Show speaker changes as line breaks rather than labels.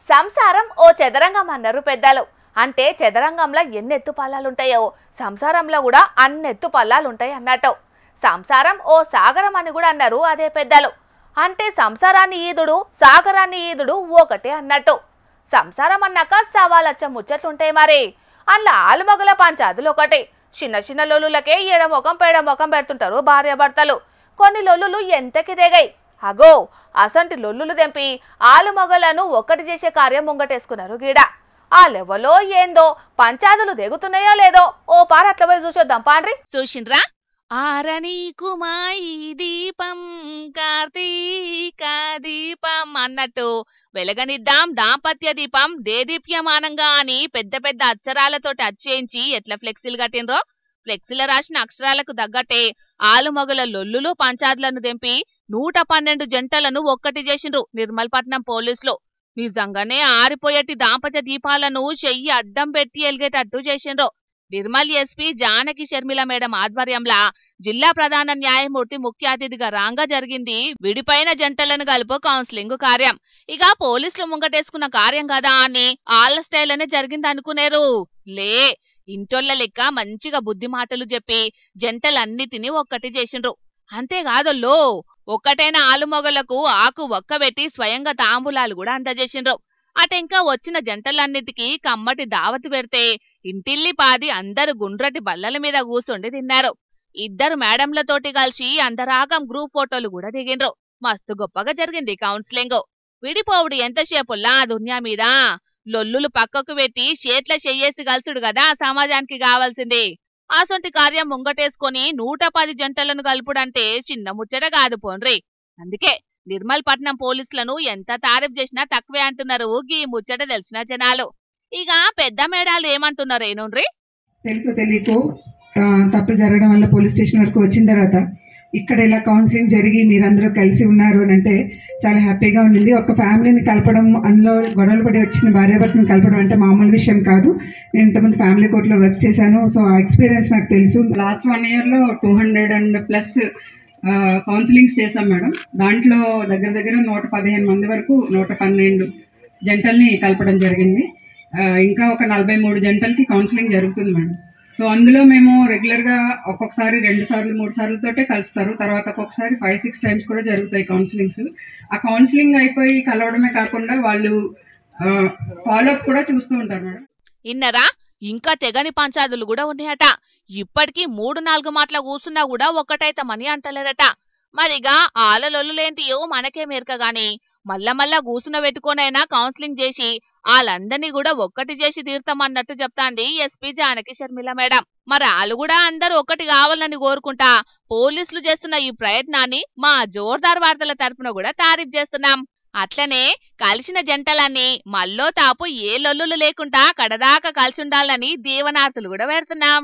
సంసారం ఓ చదరంగం అన్నారు పెద్దలు. అంటే చదరంగంలో ఎన్ని ఎత్తుపల్లాలుంటాయో సంసారంలో కూడా అన్ని ఎత్తుపల్లాలుంటాయి అన్నట్టు. సంసారం ఓ సాగరం అని కూడా అన్నారు అదే పెద్దలు. అంటే సంసారాన్ని ఈదుడు సాగరాన్ని ఈదుడు ఒకటే అన్నట్టు. సంసారం అన్నాక సవాలచ్చ ముచ్చట్లుంటాయి మరి. అందులో ఆలుమొగల పంచాదులు ఒకటి. చిన్న చిన్న లొల్లులకే ఎడమొఖం పేడమొఖం పెడుతుంటారు భార్యాభర్తలు. కొన్ని లొల్లులు ఎంతకి దిగాయి. అగో అసంటి లొల్లులు తెంపి ఆలుమొగలను ఒక్కటి చేసే కార్యం ముంగటేసుకున్నారు గీడ. ఆ లెవెల్లో ఏందో పంచాదులు దిగుతున్నాయో లేదో ఓ పార అట్ల పోయి చూసొద్దాం పాండ్రి.
చూసిండ్రా? ఆరని కుమాయి దీపం కార్తీక దీపం అన్నట్టు వెలగనిద్దాం దాంపత్య దీపం దేదీప్యమానంగా అని పెద్ద పెద్ద అక్షరాలతోటి అచ్చేయించి ఎట్లా ఫ్లెక్సీలు కట్టినరో ఫ్లెక్సీల రాసిన అక్షరాలకు తగ్గట్టే ఆలుమొగల లొల్లులు పంచాదులను తెంపి 112 జంటలను ఒక్కటి చేసిండ్రు నిర్మల్పట్నం పోలీసులు. నిజంగానే ఆరిపోయేటి దాంపత్య దీపాలను చెయ్యి అడ్డం పెట్టి ఎలిగేటట్టు చేసిండ్రు. నిర్మల్ ఎస్పీ జానకి షర్మిల మేడం ఆధ్వర్యంలా జిల్లా ప్రధాన న్యాయమూర్తి ముఖ్య అతిథిగా రాంగా జరిగింది విడిపోయిన జంటలను కలుపు కౌన్సిలింగ్ కార్యం. ఇక పోలీసులు ముంగటేసుకున్న కార్యం కదా అని ఆళ్ల స్టైల్ అనే జరిగింది అనుకునేరు. లే ఇంటోళ్ల లెక్క మంచిగా బుద్ధి మాటలు చెప్పి జంటలన్నిటినీ ఒక్కటి చేసిండ్రు. అంతేకాదల్లో ఒక్కటైన ఆలుమొగలకు ఆకు ఒక్కబెట్టి స్వయంగా తాంబూలాలు కూడా అందజేసిండ్రు. అటెంకా వచ్చిన జంటలన్నిటికీ కమ్మటి దావతి పెడితే ఇంటిల్లి పాది అందరు గుండ్రటి బల్లల మీద కూసుండి తిన్నారు. 2 మేడంలతోటి కలిసి అందరాగం గ్రూప్ ఫోటోలు కూడా దిగిండ్రు. మస్తు గొప్పగా జరిగింది కౌన్సిలింగ్. విడిపోవుడు ఎంతసేపుల్లా దునియా మీద లొల్లులు పక్కకు పెట్టి చేట్ల చెయ్యేసి గల్సుడు కదా సమాజానికి కావాల్సింది. ఆసొంటి కార్యం ముంగటేసుకొని 110 జంటలను కలుపుడంటే చిన్న ముచ్చట కాదు పోన్రి. అందుకే నిర్మల్ పట్నం పోలీసులను ఎంత తారీఫ్ చేసినా తక్కువే అంటున్నారు గీ ముచ్చట తెలిసిన జనాలు. ఇక పెద్ద మేడాలు ఏమంటున్నారు ఏనుండ్రి?
తెలుసు తెలియకో తప్పు జరగడం వల్ల పోలీస్ స్టేషన్ వరకు వచ్చిన తర్వాత ఇక్కడ ఇలా కౌన్సిలింగ్ జరిగి మీరందరూ కలిసి ఉన్నారు అని అంటే చాలా హ్యాపీగా ఉండింది. ఒక ఫ్యామిలీని కలపడం, అందులో గొడవలు పడి వచ్చిన భార్యాభర్తను కలపడం అంటే మామూలు విషయం కాదు. నేను ఇంతమంది ఫ్యామిలీ కోర్టులో వర్క్ చేశాను. సో ఆ ఎక్స్పీరియన్స్ నాకు తెలుసు. లాస్ట్ 1 yearలో 200+ కౌన్సిలింగ్స్ చేశాం మేడం. దాంట్లో దగ్గర 115 మంది వరకు 112 జంటల్ని కలపడం జరిగింది. ఇంకా ఒక 43 జంటలకి కౌన్సిలింగ్ జరుగుతుంది మేడం. సో అందులో మేము రెగ్యులర్గా ఒక్కొక్కసారి 2 సార్లు 3 సార్లతోటే కలుస్తారు. తర్వాత ఒక్కొక్కసారి 5-6 టైమ్స్ కూడా జరుగుతాయి కౌన్సిలింగ్స్. ఆ కౌన్సిలింగ్ అయిపోయి కలవడమే కాకుండా వాళ్ళు ఫాలోఅప్ కూడా చూస్తూ ఉంటారు మేడం.
ఇన్నరా? ఇంకా తెగని పంచాదులు కూడా ఉన్నాయట. ఇప్పటికీ 3-4 మాటల కూసున్నా కూడా ఒక్కటైతమని అంటలేరట. మరిగా ఆలలొల్లులేంటియో మనకే మేరకగాని మళ్ళా కూసున పెట్టుకోనైనా కౌన్సిలింగ్ చేసి వాళ్ళందరినీ కూడా ఒక్కటి చేసి తీర్థమన్నట్టు చెప్తాంది ఎస్పీ జానకి షర్మిల మేడం. మరి వాళ్ళు కూడా అందరూ ఒక్కటి కావాలని కోరుకుంటా పోలీసులు చేస్తున్న ఈ ప్రయత్నాన్ని మా జోర్దార్ వార్తల తరఫున కూడా తారీఫ్ చేస్తున్నాం. అట్లనే కలిసిన జంటలన్నీ మల్లో తాపు ఏ లొల్లులు లేకుండా కడదాకా కలిసి ఉండాలని దీవనార్థులు కూడా పెడుతున్నాం.